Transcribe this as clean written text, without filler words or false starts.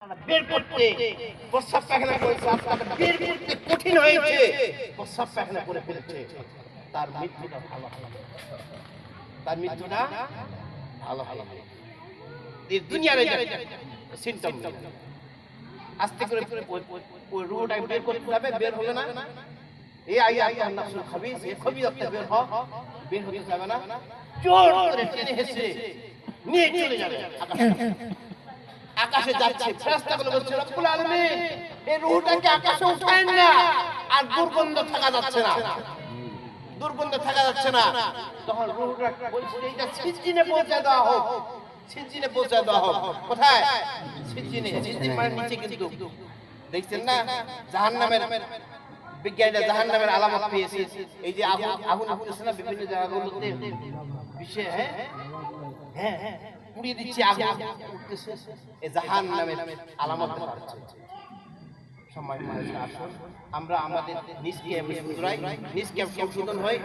বের করতে প্রস্রাব পায়খানা করেছে, আপনাকে বের করতে কঠিন হয়েছে, প্রস্রাব পায়খানা করে ফেলেছে, তার মৃত্যুটা ভালো হবে, তার মৃত্যুটা ভালো হবে। এই দুনিয়ার সিম্পটম আস্তে করে ওই রুহটা বের করতে যাবে, বের হলো না, এই আইয়া নাফসুল খাবিস, এই খবিয়তটা বের হতে যাবে না, জোর করে টেনে হেসে নিয়ে চলে যাবে আকাশে যাচ্ছে। ফেরেশতাগুলো বলছে, রব্বুল আলামিন এই রূহটাকে আকাশে উঠায়েন না, আর দুর্গন্ধ থাকা যাচ্ছে না, দুর্গন্ধ থাকা যাচ্ছে না। তখন রূহটা বলছে, এইটা সিজিনে পৌঁছে দেওয়া হোক, সিজিনে পৌঁছে দেওয়া হোক। কোথায়? সিজিনে। সিজিন মানে নিচে, কিন্তু দেখছেন না জাহান্নামের বিজ্ঞানীরা জাহান্নামের আলামত পেয়েছে। এই যে আগুন উঠতেছে না বিভিন্ন জায়গাগুলোতে বিশ্বে, হ্যাঁ পুড়িয়ে দিচ্ছে, আগুন উঠতেছে, এই জাহান্নামের আলামত পাচ্ছে। সম্মানিত মানুষ, আসুন আমরা আমাদের নিজকে শুধরাই, নিজকে সংশোধন হই।